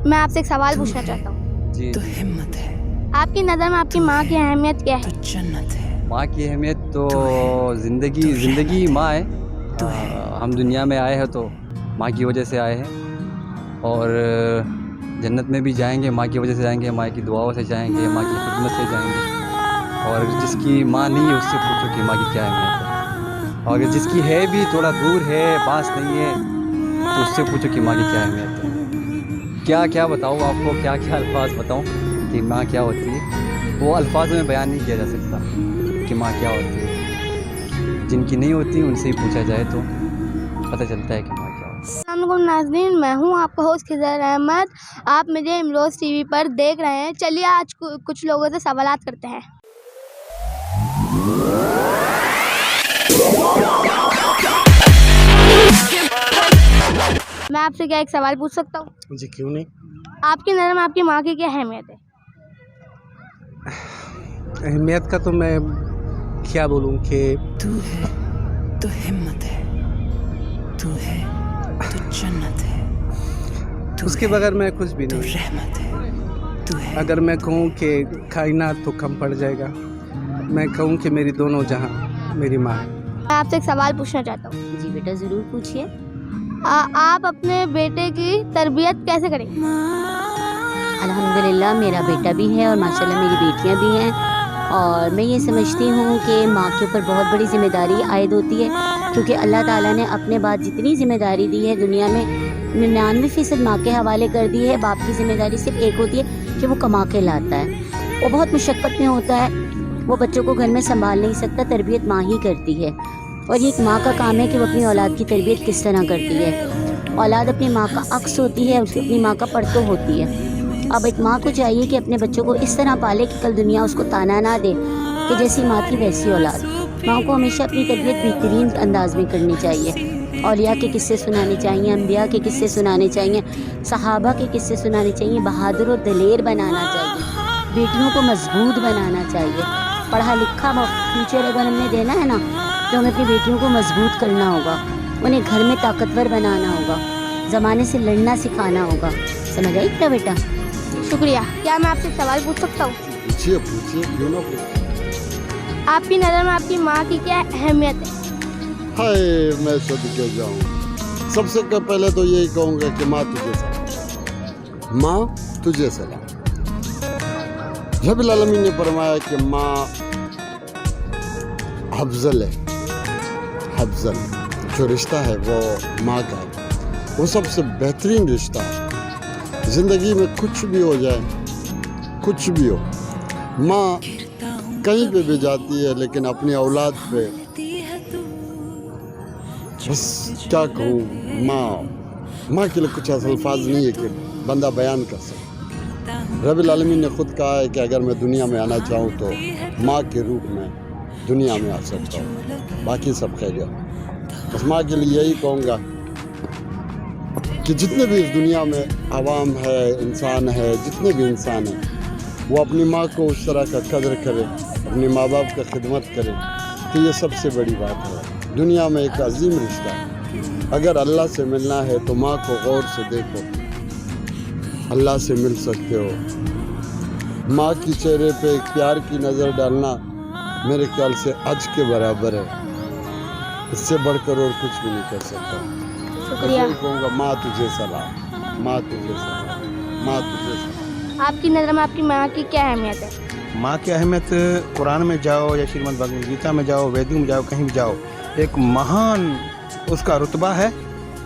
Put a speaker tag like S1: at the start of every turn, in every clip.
S1: मैं आपसे एक सवाल पूछना चाहता हूँ।
S2: जी
S3: तो हिम्मत है,
S1: आपकी नज़र में आपकी माँ की अहमियत क्या
S3: तो
S1: है?
S3: जन्नत है,
S2: माँ की अहमियत तो ज़िंदगी
S3: तो
S2: ज़िंदगी
S3: रहमत
S2: माँ है।
S3: तो है।
S2: हम दुनिया में आए हैं तो माँ की वजह से आए हैं और जन्नत में भी जाएंगे माँ की वजह से जाएंगे, माँ की दुआओं से जाएंगे, माँ की खिदमत से जाएंगे। और जिसकी माँ नहीं है उससे पूछो कि माँ की क्या अहमियत है, और जिसकी है भी थोड़ा दूर है, पास नहीं है, तो उससे पूछो कि माँ की क्या अहमियत है। क्या क्या बताऊँ आपको, क्या क्या अल्फाज बताऊँ कि माँ क्या होती है, वो अल्फाज में बयान नहीं किया जा सकता कि माँ क्या होती है। जिनकी नहीं होती उनसे ही पूछा जाए तो पता चलता है कि माँ क्या होती है।
S1: अस्सलाम वालेकुम नाज़रीन, मैं हूँ आपका होस्ट खिज़र अहमद। आप मुझे इमरोज़ टीवी पर देख रहे हैं। चलिए आज कुछ लोगों से सवालात करते हैं। मैं आपसे क्या एक सवाल पूछ सकता हूँ?
S4: जी क्यों नहीं।
S1: आपकी नज़र में आपकी माँ की क्या अहमियत है?
S4: अहमियत का तो मैं क्या बोलूँ कि
S3: तू है तो हिम्मत है, तू है तो जन्नत है, तू
S4: उसके
S3: है
S4: बगैर मैं कुछ भी
S3: तो
S4: नहीं।
S3: रहमत है, तू है
S4: अगर मैं कहूँ कि कायनात तो कम पड़ जाएगा, मैं कहूँ कि मेरी दोनों जहां मेरी माँ है।
S1: मैं आपसे एक सवाल पूछना चाहता हूँ।
S5: जी बेटा ज़रूर पूछिए।
S1: आप अपने बेटे की तरबियत कैसे करेंगे?
S5: अल्हम्दुलिल्लाह मेरा बेटा भी है और माशाल्लाह मेरी बेटियां भी हैं, और मैं ये समझती हूँ कि माँ के ऊपर बहुत बड़ी ज़िम्मेदारी आयद होती है, क्योंकि अल्लाह ताला ने अपने बाद जितनी ज़िम्मेदारी दी है दुनिया में 99% माँ के हवाले कर दी है। बाप की ज़िम्मेदारी सिर्फ एक होती है कि वो कमा के लाता है, वो बहुत मुशक्क़त में होता है, वो बच्चों को घर में संभाल नहीं सकता, तरबियत माँ ही करती है। और ये एक माँ का काम है कि वो अपनी औलाद की तरबियत किस तरह करती है। औलाद अपनी माँ का अक्स होती है, उसकी अपनी माँ का परतो होती है। अब एक माँ को चाहिए कि अपने बच्चों को इस तरह पाले कि कल दुनिया उसको ताना ना दे कि जैसी माँ थी वैसी औलाद। माँ को हमेशा अपनी तरबियत बेहतरीन अंदाज में करनी चाहिए। औलिया के किस्से सुनाने चाहिए, अम्बिया के किस्से सुनाने चाहिए, सहाबा के किस्से सुनाने चाहिए, बहादुर और दलेर बनाना चाहिए, बेटियों को मजबूत बनाना चाहिए। पढ़ा लिखा फ्यूचर अगर हमें देना है ना, तो हमें अपनी बेटियों को मजबूत करना होगा, उन्हें घर में ताकतवर बनाना होगा, ज़माने से लड़ना सिखाना होगा। समझ आई क्या बेटा?
S1: शुक्रिया। क्या मैं आपसे एक सवाल पूछ सकता हूँ?
S6: पूछिए पूछिए, क्यों ना पूछिए।
S1: आपकी नज़र में आपकी माँ की क्या अहमियत है?
S6: हाय मैं सदके जाऊँ। सबसे पहले तो यही कहूँगा कि माँ तुझे सलाम, माँ तुझे सलाम। रब्बुल आलमीन ने फरमाया कि माँ अफजल है, अफजल जो रिश्ता है वो माँ का है, वो सबसे बेहतरीन रिश्ता है। ज़िंदगी में कुछ भी हो जाए, कुछ भी हो, माँ कहीं पे भी जाती है, लेकिन अपनी औलाद पे बस क्या कहूँ, माँ के लिए कुछ ऐसे अल्फाज नहीं है कि बंदा बयान कर सके। रब्बुल आलमीन ने खुद कहा है कि अगर मैं दुनिया में आना चाहूँ तो माँ के रूप में दुनिया में आ सकता हूँ, बाकी सब खैरियत। बस माँ के लिए यही कहूँगा कि जितने भी इस दुनिया में आवाम है, इंसान है, जितने भी इंसान हैं, वो अपनी माँ को उस तरह का कदर करे, अपने माँ बाप का खिदमत करे, तो ये सबसे बड़ी बात है। दुनिया में एक अजीम रिश्ता है। अगर अल्लाह से मिलना है तो माँ को गौर से देखो, अल्लाह से मिल सकते हो। माँ की चेहरे पे एक प्यार की नज़र डालना मेरे ख्याल से अज के बराबर है, इससे बढ़कर और कुछ भी नहीं कर सकता।
S1: शुक्रिया।
S6: मैं कहूँगा माँ तुझे सलाम, माँ तुझे सलाम, माँ तुझे सलाम।
S1: आपकी नज़र में आपकी माँ की क्या अहमियत है?
S7: माँ की अहमियत कुरान में जाओ या श्रीमद् भगवद गीता में जाओ, वेदों में जाओ, कहीं भी जाओ, एक महान उसका रुतबा है।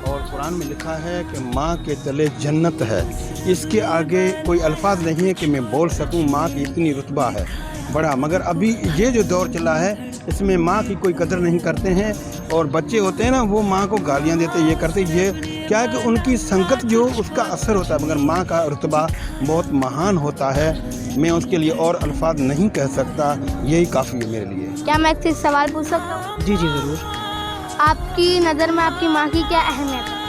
S7: और कुरान में लिखा है कि माँ के तले जन्नत है। इसके आगे कोई अल्फाज नहीं है कि मैं बोल सकूं माँ की इतनी रुतबा है बड़ा। मगर अभी ये जो दौर चला है इसमें माँ की कोई कदर नहीं करते हैं, और बच्चे होते हैं ना वो माँ को गालियाँ देते, ये करते, ये क्या है कि उनकी संगत जो उसका असर होता है। मगर माँ का रुतबा बहुत महान होता है, मैं उसके लिए और अल्फाज नहीं कह सकता, यही काफ़ी है मेरे लिए।
S1: क्या मैं आपसे सवाल पूछ सकता हूँ?
S8: जी ज़रूर।
S1: आपकी नज़र में आपकी माँ की क्या अहमियत है?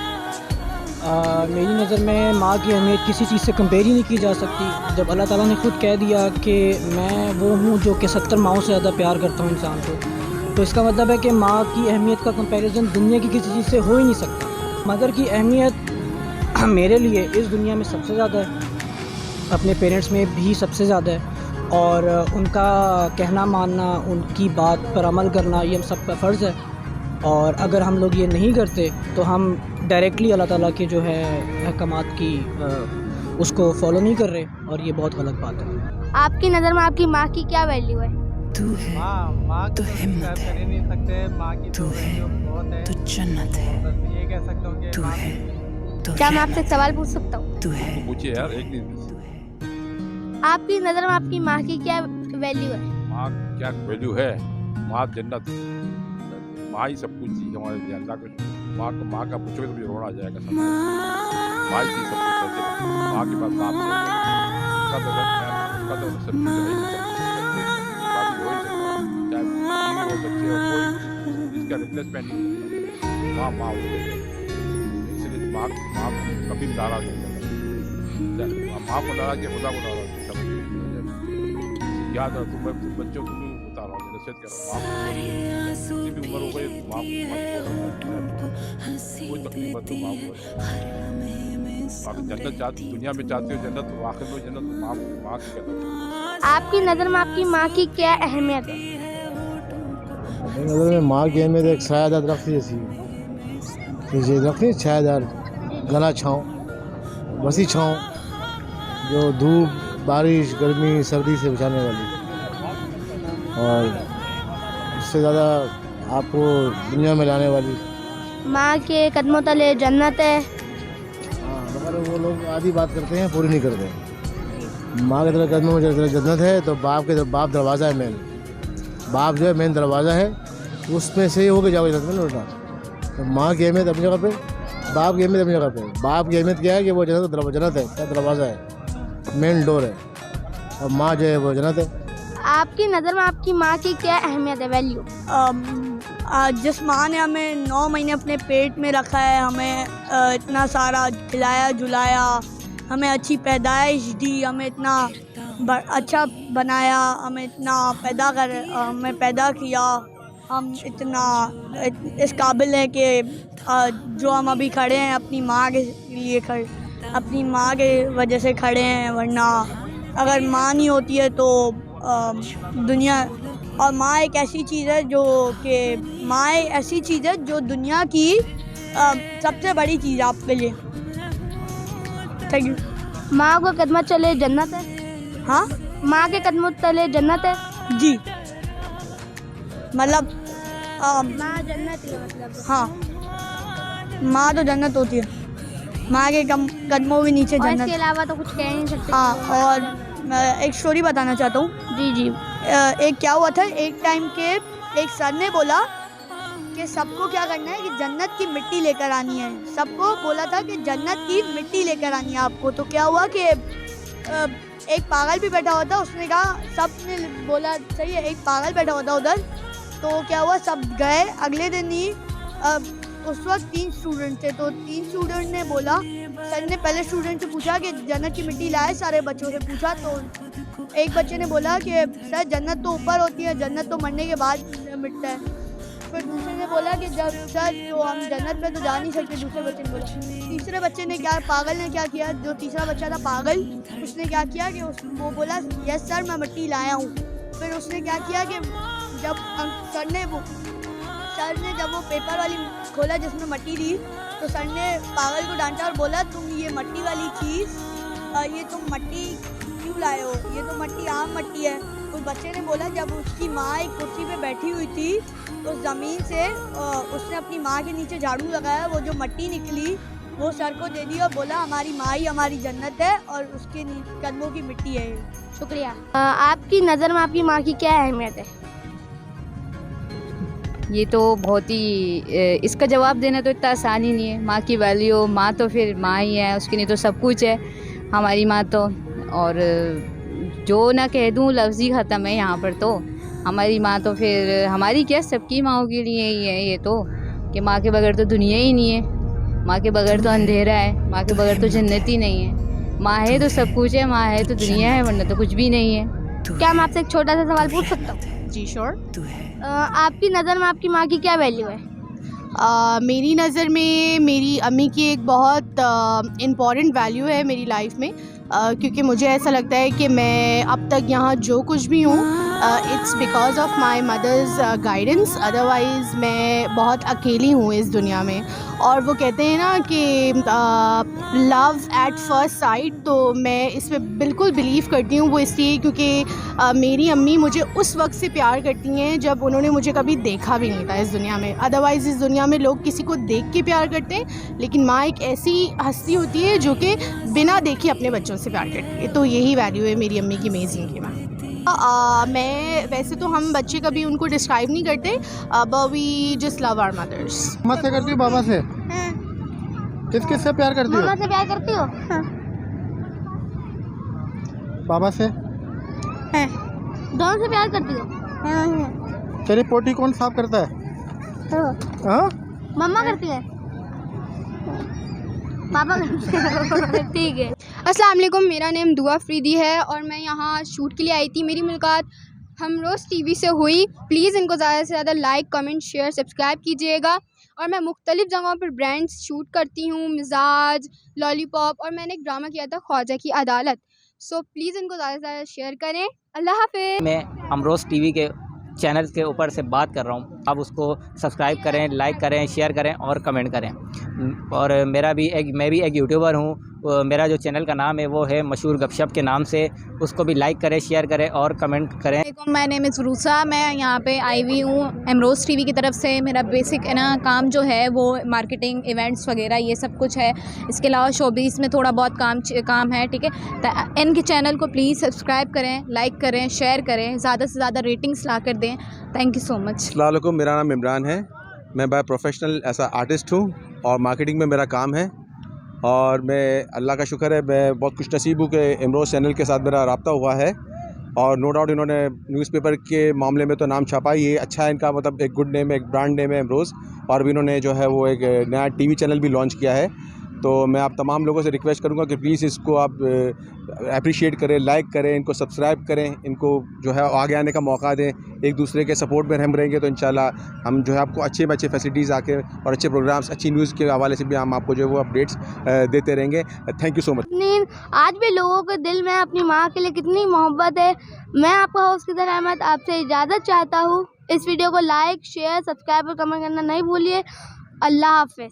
S8: मेरी नज़र में माँ की अहमियत किसी चीज़ से कंपेयर ही नहीं की जा सकती। जब अल्लाह ताला ने खुद कह दिया कि मैं वो हूँ जो कि 70 माओं से ज़्यादा प्यार करता हूँ इंसान को, तो इसका मतलब है कि माँ की अहमियत का कंपैरिजन दुनिया की किसी चीज़ से हो ही नहीं सकता। मदर की अहमियत मेरे लिए इस दुनिया में सबसे ज़्यादा है, अपने पेरेंट्स में भी सबसे ज़्यादा है, और उनका कहना मानना, उनकी बात पर अमल करना ये हम सब का फ़र्ज़ है। और अगर हम लोग ये नहीं करते तो हम डायरेक्टली अल्लाह ताला के जो है अहकामात की उसको फॉलो नहीं कर रहे, और ये बहुत गलत बात है।
S1: आपकी नज़र में आपकी माँ की क्या वैल्यू है?
S3: तू है
S9: माँ
S3: तो हिम्मत है,
S9: कर नहीं सकते, माँ की
S3: तू है
S9: बहुत है,
S3: तो जन्नत है,
S9: बस ये कह सकता हूँ कि
S3: तू है तो
S1: क्या मैं
S3: रहमत
S1: आपसे एक सवाल पूछ सकता हूँ?
S3: तू है
S2: पूछिए यार, एक दिन
S1: आपकी नज़र में आपकी माँ की क्या वैल्यू है?
S2: माँ क्या वैल्यू है? माँ जन्नत, माँ ही सब कुछ थी हमारे लिए। अल्लाह को माँ का पूछोगे तो मुझे रोना आ जाएगा। सब माँ ही थी सब कुछ। माँ के पास बाप उसका तो सब कुछ है ही नहीं, बाकी हो ही सकता, चाहे बीवी हो, बच्चे हो, कोई इसका रिप्लेसमेंट नहीं। माँ माँ होती है, इसलिए माँ को कभी नाराज नहीं करना। माँ को नाराज किया, खुदा को नाराज किया। याद रखो, मैं बच्चों को भी बता रहा हूँ, नसीहत कर रहा हूँ। जितनी भी उम्र हो गई, माँ को कोई तकलीफ मत दो माँ को। बाकी जन्नत चाहती, दुनिया में चाहती हो जन्नत, तो आखिर में जन्नत माँ की कहते हैं।
S1: आपकी नज़र में आपकी माँ की क्या अहमियत है?
S10: मेरी नज़र में माँ की अहमियत एक छायादार दरख्त जैसी ये दरख्त नहीं, छायादार, घना छाँव, वसी छाँव, जो धूप, बारिश, गर्मी, सर्दी से बचाने वाली, और इससे ज़्यादा आपको दुनिया में लाने वाली।
S1: माँ के कदमों तले जन्नत है।
S10: हाँ, मगर वो लोग आधी बात करते हैं, पूरी नहीं करते। माँ के तरह कदमों में जन्नत है, तो बाप दरवाज़ा है मेन। बाप जो है मेन दरवाज़ा है, उसमें से ही होके जाओ जन्नत में लौटना। तो माँ की अहमियत अपनी जगह पे, बाप की अहमियत अपनी जगह पे। बाप की अहमियत क्या है कि वो जन्नत है, क्या दरवाज़ा है, मेन डोर है, और माँ जो है वो जन्नत है।
S1: आपकी नज़र में आपकी माँ की क्या अहमियत है, वैल्यू?
S11: जिस माँ ने हमें 9 महीने अपने पेट में रखा है, हमें इतना सारा खिलाया जुलाया, हमें अच्छी पैदाइश दी, हमें इतना अच्छा बनाया, हमें इतना हमें पैदा किया, हम इतना इस काबिल हैं कि जो हम अभी खड़े हैं अपनी माँ के लिए अपनी माँ के वजह से खड़े हैं। वरना अगर माँ नहीं होती है तो दुनिया, और माँ एक ऐसी चीज़ है जो दुनिया की सबसे बड़ी चीज़ है आपके लिए। Thank you.
S1: माँ को कदमों तले जन्नत है?
S11: हाँ,
S1: माँ के कदमों तले जन्नत है
S11: जी, मतलब
S1: माँ जन्नत है, मतलब
S11: हाँ, माँ तो जन्नत होती है, माँ के कदमों के नीचे
S1: और
S11: जन्नत।
S1: इसके अलावा तो कुछ कह नहीं सकते।
S11: हाँ, और मैं एक स्टोरी बताना चाहता हूँ।
S1: जी जी।
S11: एक क्या हुआ था, एक टाइम के एक सर ने बोला कि सबको क्या करना है कि जन्नत की मिट्टी लेकर आनी है। सबको बोला था कि जन्नत की मिट्टी लेकर आनी है आपको। तो क्या हुआ कि एक पागल भी बैठा हुआ था, उसने कहा, सब ने बोला सही है, एक पागल बैठा हुआ था उधर। तो क्या हुआ, सब गए। अगले दिन ही उस वक्त 3 स्टूडेंट थे, तो 3 स्टूडेंट ने बोला, सर ने पहले स्टूडेंट से पूछा कि जन्नत की मिट्टी लाए, सारे बच्चों से पूछा। तो एक बच्चे ने बोला कि सर जन्नत तो ऊपर होती है, जन्नत तो मरने के बाद मिटता है। फिर दूसरे ने बोला कि जब सर तो हम जन्नत में तो जा नहीं सकते। दूसरे बच्चे ने बोला। तीसरे बच्चे ने पागल ने क्या किया, जो तीसरा बच्चा था पागल, उसने क्या किया कि वो बोला यस सर मैं मिट्टी लाया हूँ। फिर उसने क्या किया कि जब सर ने जब वो पेपर वाली खोला जिसमें मिट्टी थी, तो सर ने पागल को डांटा और बोला तुम ये मिट्टी वाली चीज़, ये तुम मिट्टी क्यों लाए हो, ये तो मिट्टी आम मिट्टी है। उस बच्चे ने बोला जब उसकी माँ एक कुर्सी पे बैठी हुई थी, तो ज़मीन से उसने अपनी माँ के नीचे झाड़ू लगाया, वो जो मिट्टी निकली वो सर को दे दी और बोला हमारी माँ ही हमारी जन्नत है और उसके कदमों की मिट्टी है।
S1: शुक्रिया। आपकी नज़र में आपकी माँ की क्या अहमियत है?
S12: ये तो बहुत ही, इसका जवाब देना तो इतना आसान ही नहीं है। माँ की वैल्यू, माँ तो फिर माँ ही है, उसके लिए तो सब कुछ है हमारी माँ तो। और जो ना कह दूँ लफ्ज़ ही ख़त्म है यहाँ पर। तो हमारी माँ तो फिर हमारी क्या, सबकी माँओं के लिए ही है ये तो, कि माँ के बगैर तो दुनिया ही नहीं है, माँ के बगैर तो अंधेरा है, माँ के बगैर तो जन्नत ही नहीं है। माँ है तो सब कुछ है, माँ है तो दुनिया है, वरना तो कुछ भी नहीं है।
S1: क्या मैं आपसे एक छोटा सा सवाल पूछ सकता हूँ?
S12: जी श्योर।
S1: आपकी नज़र में आपकी माँ की क्या वैल्यू है? मेरी नज़र में मेरी अम्मी की एक बहुत इम्पॉर्टेंट वैल्यू है मेरी लाइफ में, क्योंकि मुझे ऐसा लगता है कि मैं अब तक यहाँ जो कुछ भी हूँ it's because of my mother's guidance, otherwise मैं बहुत अकेली हूँ इस दुनिया में। और वो कहते हैं ना कि लव एट फर्स्ट साइट, तो मैं इस पर बिल्कुल बिलीव करती हूँ। वो इसलिए क्योंकि मेरी अम्मी मुझे उस वक्त से प्यार करती हैं जब उन्होंने मुझे कभी देखा भी नहीं था इस दुनिया में। अदरवाइज़ इस दुनिया में लोग किसी को देख के प्यार करते हैं, लेकिन माँ एक ऐसी हस्ती होती है जो कि बिना देखे अपने बच्चों से प्यार करती है। तो यही वैल्यू है मेरी अम्मी की अमेजिंग की। मैं वैसे तो हम बच्चे कभी उनको डिस्क्राइब नहीं करते, but we just love our mothers.
S10: Mama से करती हो बाबा से? किस किस से प्यार करती हो?
S1: मम्मा से प्यार करती हो?
S10: बाबा से?
S1: दोनों से प्यार करती हो?
S10: तेरी पोटी कौन साफ करता है? हाँ?
S1: मम्मा करती है, पापा करते हैं। ठीक है। अस्सलाम वालेकुम, मेरा नेम दुआ अफरीदी है और मैं यहाँ शूट के लिए आई थी। मेरी मुलाकात हमरोज़ टीवी से हुई। प्लीज़ इनको ज़्यादा से ज़्यादा लाइक, कमेंट, शेयर, सब्सक्राइब कीजिएगा। और मैं मुख्तलिफ़ जगहों पर ब्रांड्स शूट करती हूँ, मिजाज, लॉलीपॉप, और मैंने एक ड्रामा किया था ख्वाजा की अदालत। सो प्लीज़ इनको ज़्यादा से ज़्यादा शेयर करें। अल्लाह हाफ़िज़।
S13: मैं हमरोज़ टीवी के चैनल के ऊपर से बात कर रहा हूँ। आप उसको सब्सक्राइब करें, लाइक करें, शेयर करें और कमेंट करें। और मैं भी एक यूट्यूबर हूँ। मेरा जो चैनल का नाम है वो है मशहूर गपशप के नाम से। उसको भी लाइक करें, शेयर करें और कमेंट करें।
S12: My name is RUSA. मैं यहाँ पे आई हुई हूँ हमरोज़ टीवी की तरफ से। मेरा बेसिक है ना काम जो है वो मार्केटिंग, इवेंट्स वगैरह ये सब कुछ है। इसके अलावा शोबीज़ में थोड़ा बहुत काम है, ठीक है। इनके चैनल को प्लीज़ सब्सक्राइब करें, लाइक करें, शेयर करें, ज़्यादा से ज़्यादा रेटिंग्स ला कर दें। Thank you so much.
S7: अस्सलाम वालेकुम, मेरा नाम इमरान है। मैं बाय प्रोफेशनल ऐसा आर्टिस्ट हूँ और मार्केटिंग में मेरा काम है। और मैं अल्लाह का शुक्र है, मैं बहुत खुश नसीब हूँ कि इमरोज़ चैनल के साथ मेरा रब्ता हुआ है। और नो डाउट इन्होंने न्यूज़पेपर के मामले में तो नाम छापा ही है, अच्छा है इनका, मतलब एक गुड नेम है, एक ब्रांड नेम है इमरोज़। और अभी इन्होंने जो है वो एक नया टीवी चैनल भी लॉन्च किया है। तो मैं आप तमाम लोगों से रिक्वेस्ट करूंगा कि प्लीज़ इसको आप अप्रिशिएट करें, लाइक करें, इनको सब्सक्राइब करें, इनको जो है आगे आने का मौका दें। एक दूसरे के सपोर्ट में हम रहेंगे तो इंशाल्लाह हम जो है आपको अच्छे फैसिलिटीज़ आके और अच्छे प्रोग्राम्स, अच्छी न्यूज़ के हवाले से भी हम आपको जो है वो अपडेट्स देते रहेंगे। Thank you so much.
S1: आज भी लोगों के दिल में अपनी माँ के लिए कितनी मोहब्बत है। मैं आपका होस्ट ख़िज़र अहमद आपसे इजाज़त चाहता हूँ। इस वीडियो को लाइक, शेयर, सब्सक्राइब और कमेंट करना नहीं भूलिए। अल्लाह हाफ़िज़।